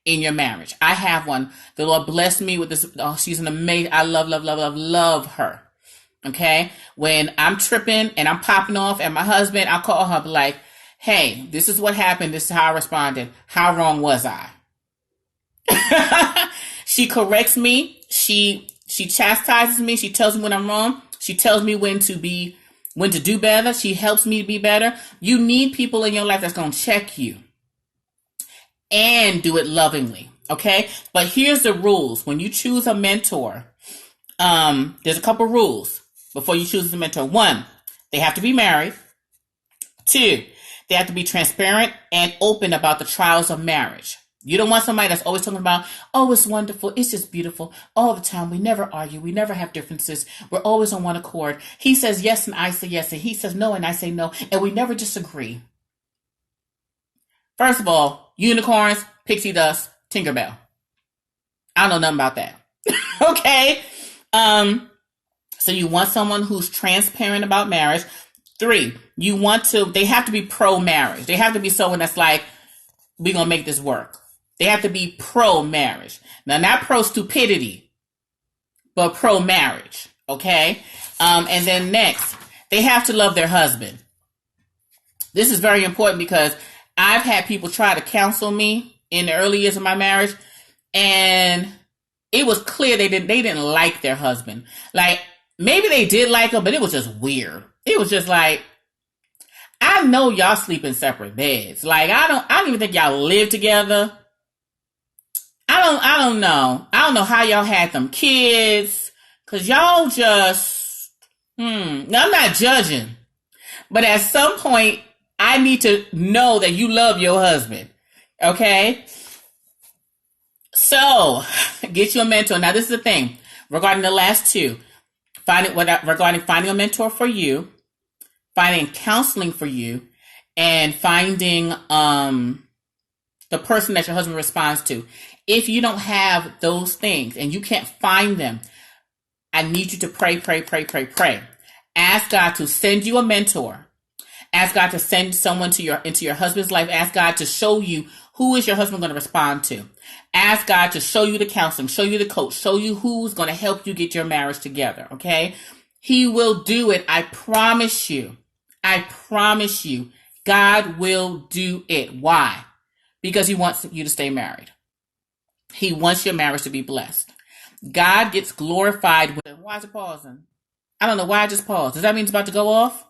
in your marriage. I have one. The Lord blessed me with this. Oh, she's an amazing. I love her. Okay. When I'm tripping and I'm popping off at my husband, I'll call her, be like, hey, this is what happened. This is how I responded. How wrong was I? She corrects me. She chastises me. She tells me when I'm wrong. She tells me when to do better. She helps me to be better. You need people in your life that's going to check you and do it lovingly. Okay. But here's the rules. When you choose a mentor, there's a couple rules before you choose a mentor. 1, they have to be married. 2, they have to be transparent and open about the trials of marriage. You don't want somebody that's always talking about, oh, it's wonderful. It's just beautiful all the time. We never argue. We never have differences. We're always on one accord. He says yes and I say yes, and he says no and I say no, and we never disagree. First of all, unicorns, pixie dust, Tinkerbell. I don't know nothing about that. Okay. So you want someone who's transparent about marriage. 3, they have to be pro-marriage. They have to be someone that's like, we're going to make this work. They have to be pro-marriage. Now, not pro-stupidity, but pro-marriage. Okay? And then next, they have to love their husband. This is very important because I've had people try to counsel me in the early years of my marriage, and it was clear they didn't like their husband. Like, maybe they did like him, but it was just weird. It was just like, I know y'all sleep in separate beds. Like, I don't even think y'all live together. I don't know. I don't know how y'all had them kids. Cause y'all just, now I'm not judging, but at some point I need to know that you love your husband. Okay. So get you a mentor. Now this is the thing regarding the last 2, regarding finding a mentor for you, finding counseling for you, and finding the person that your husband responds to. If you don't have those things and you can't find them, I need you to pray. Ask God to send you a mentor. Ask God to send someone into your husband's life. Ask God to show you who is your husband going to respond to. Ask God to show you the counseling, show you the coach, show you who's going to help you get your marriage together. Okay. He will do it. I promise you. God will do it. Why? Because he wants you to stay married. He wants your marriage to be blessed. God gets glorified with. Why is it pausing? I don't know why I just paused. Does that mean it's about to go off?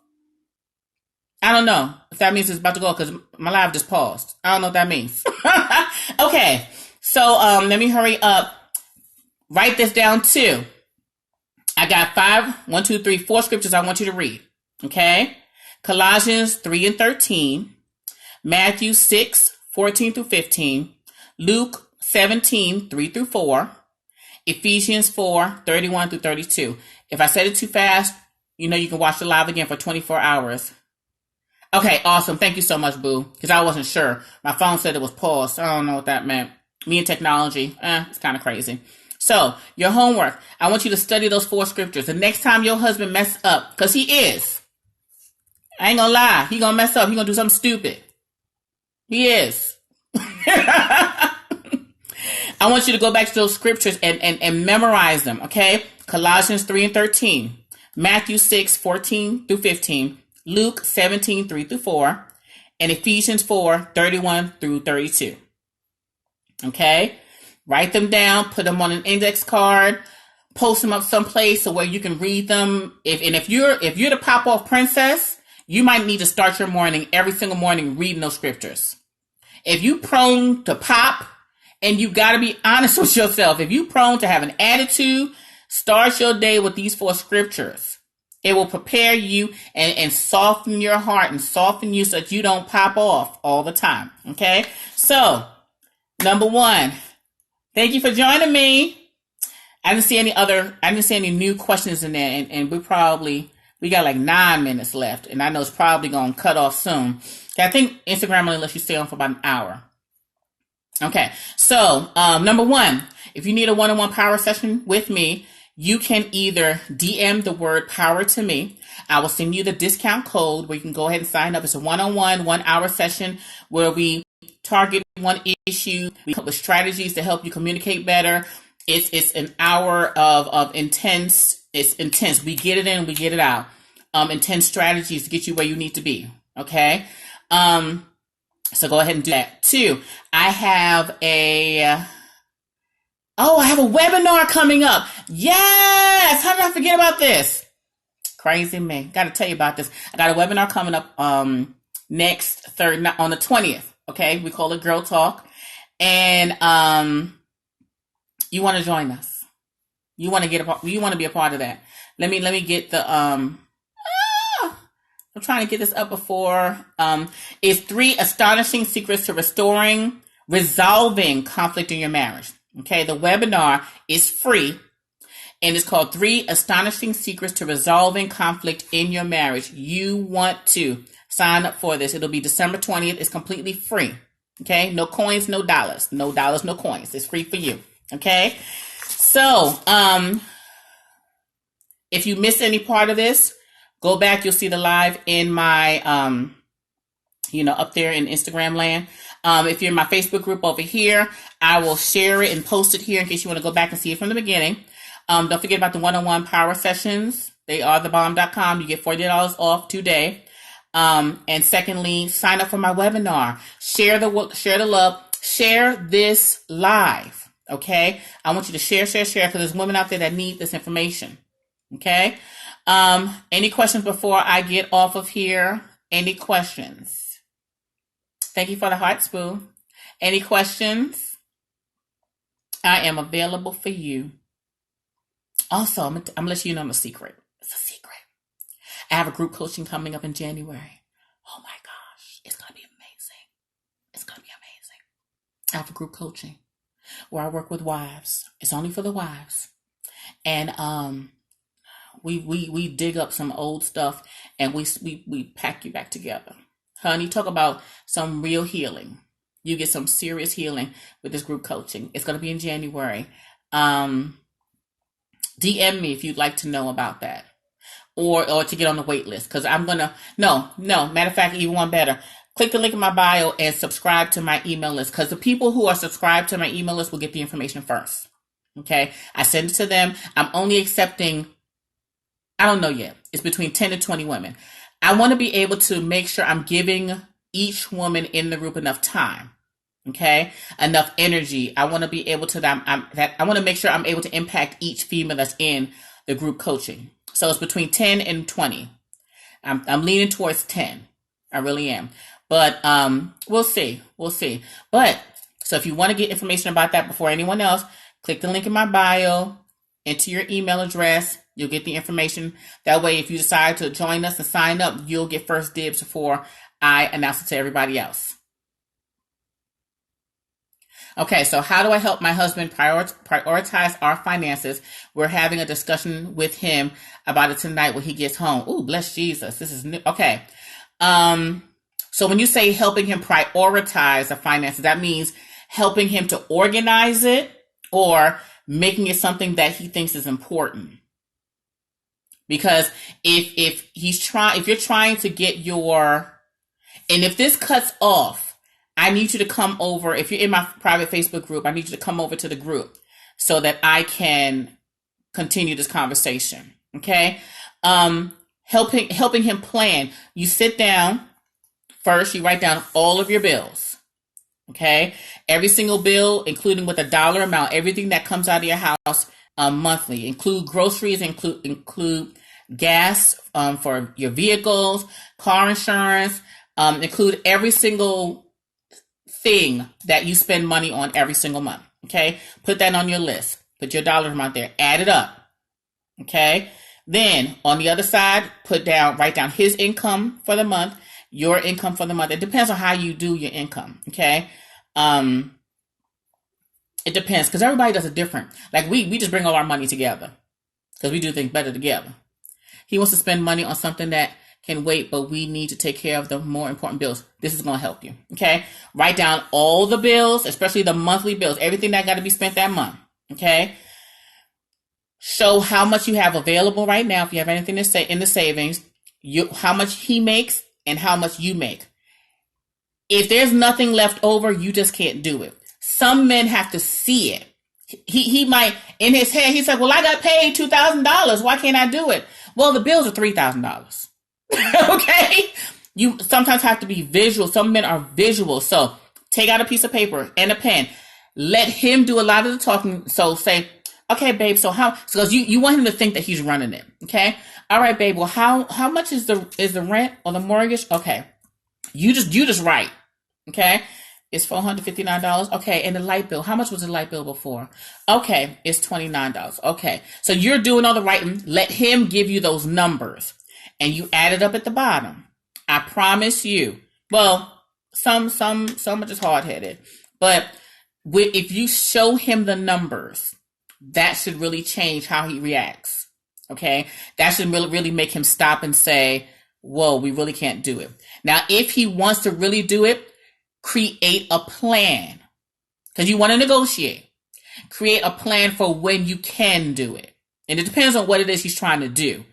I don't know if that means it's about to go because my live just paused. I don't know what that means. Okay. So let me hurry up. Write this down too. I got 4 scriptures I want you to read. Okay. Colossians 3:13, Matthew 6:14-15, Luke 17:3-4, Ephesians 4:31-32. If I said it too fast, you know you can watch the live again for 24 hours. Okay, awesome. Thank you so much, boo. Because I wasn't sure. My phone said it was paused. I don't know what that meant. Me and technology, it's kind of crazy. So, your homework. I want you to study those 4 scriptures. The next time your husband messes up, because he is. I ain't gonna lie. He gonna mess up. He gonna do something stupid. He is. I want you to go back to those scriptures and memorize them, okay? Colossians 3:13, Matthew 6:14-15, Luke 17:3-4, and Ephesians 4:31-32. Okay? Write them down, put them on an index card, post them up someplace so where you can read them. If you're the pop off princess, you might need to start your morning every single morning reading those scriptures. If you prone to pop, and you got to be honest with yourself, if you prone to have an attitude, start your day with these 4 scriptures. It will prepare you and soften your heart and soften you so that you don't pop off all the time. Okay? So, number 1, thank you for joining me. I didn't see any new questions in there, and we got like 9 minutes left, and I know it's probably going to cut off soon. I think Instagram only lets you stay on for about an hour. Okay, so number 1, if you need a one-on-one power session with me, you can either DM the word power to me. I will send you the discount code where you can go ahead and sign up. It's a one-on-one, 1-hour session where we target one issue. We come up with strategies to help you communicate better. It's an hour of intense. It's intense. We get it in, we get it out. Intense strategies to get you where you need to be. Okay. So go ahead and do that. 2, I have a webinar coming up. Yes. How did I forget about this? Crazy me. Got to tell you about this. I got a webinar coming up next third on the 20th. Okay. We call it Girl Talk. And you want to join us. You want to be a part of that. Let me get the I'm trying to get this up before. It's 3 astonishing secrets to resolving conflict in your marriage. Okay, the webinar is free, and it's called 3 Astonishing Secrets to Resolving Conflict in Your Marriage. You want to sign up for this. It'll be December 20th. It's completely free. Okay, no coins, no dollars. No dollars, no coins. It's free for you. Okay, so if you missed any part of this, go back. You'll see the live in my, up there in Instagram land. If you're in my Facebook group over here, I will share it and post it here in case you want to go back and see it from the beginning. Don't forget about the one-on-one power sessions. They are thebomb.com. You get $40 off today. And secondly, sign up for my webinar. Share the love. Share this live. Okay. I want you to share, because there's women out there that need this information. Okay. Any questions before I get off of here? Any questions? Thank you for the hearts, boo. Any questions? I am available for you. Also, I'm gonna let you know a secret. It's a secret. I have a group coaching coming up in January. Oh my gosh, it's gonna be amazing. It's gonna be amazing. I have a group coaching where I work with wives. It's only for the wives, and we dig up some old stuff and we pack you back together. Honey, talk about some real healing. You get some serious healing with this group coaching. It's going to be in January. DM me if you'd like to know about that, or to get on the wait list. Because I'm going to, no, matter of fact, even one better. Click the link in my bio and subscribe to my email list. Because the people who are subscribed to my email list will get the information first. Okay? I send it to them. I'm only accepting, I don't know yet. It's between 10 and 20 women. I want to be able to make sure I'm giving each woman in the group enough time, okay, enough energy. I want to be able to I want to make sure I'm able to impact each female that's in the group coaching. So it's between 10 and 20. I'm leaning towards 10. I really am. But we'll see. We'll see. But so if you want to get information about that before anyone else, click the link in my bio, enter your email address. You'll get the information. That way, if you decide to join us and sign up, you'll get first dibs before I announce it to everybody else. Okay, so how do I help my husband prioritize our finances? We're having a discussion with him about it tonight when he gets home. Ooh, bless Jesus. This is new. Okay. So when you say helping him prioritize the finances, that means helping him to organize it or making it something that he thinks is important. Because if you're trying to get and if this cuts off, I need you to come over. If you're in my private Facebook group, I need you to come over to the group so that I can continue this conversation. Okay. Helping him plan. You sit down first, you write down all of your bills. Okay. Every single bill, including with a dollar amount, everything that comes out of your house monthly, include groceries, include gas for your vehicles, car insurance, include every single thing that you spend money on every single month. Okay. Put that on your list. Put your dollar amount there. Add it up. Okay. Then on the other side, write down his income for the month, your income for the month. It depends on how you do your income. Okay. It depends because everybody does it different. Like we just bring all our money together because we do things better together. He wants to spend money on something that can wait, but we need to take care of the more important bills. This is going to help you. Okay. Write down all the bills, especially the monthly bills, everything that got to be spent that month. Okay. Show how much you have available right now. If you have anything to say in the savings, how much he makes and how much you make. If there's nothing left over, you just can't do it. Some men have to see it. He might, in his head, he said, well, I got paid $2,000. Why can't I do it? Well, the bills are $3,000. Okay. You sometimes have to be visual. Some men are visual. So take out a piece of paper and a pen. Let him do a lot of the talking. So say, okay, babe. So you want him to think that he's running it. Okay. All right, babe. Well, how much is the rent or the mortgage? Okay. You just write. Okay. It's $459. Okay. And the light bill. How much was the light bill before? Okay. It's $29. Okay. So you're doing all the writing. Let him give you those numbers. And you add it up at the bottom. I promise you. Well, some are just hard-headed. But if you show him the numbers, that should really change how he reacts. Okay? That should really make him stop and say, whoa, we really can't do it. Now, if he wants to really do it, create a plan. Because you want to negotiate. Create a plan for when you can do it. And it depends on what it is he's trying to do.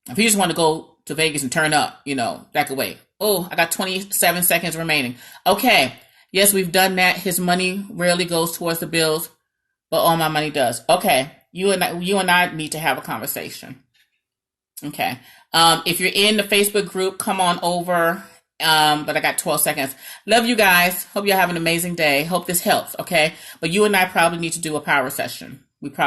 If you just want to go to Vegas and turn up, back away. Oh, I got 27 seconds remaining. Okay. Yes, we've done that. His money rarely goes towards the bills, but all my money does. Okay. You and I need to have a conversation. Okay. If you're in the Facebook group, come on over. But I got 12 seconds. Love you guys. Hope you have an amazing day. Hope this helps. Okay. But you and I probably need to do a power session. We probably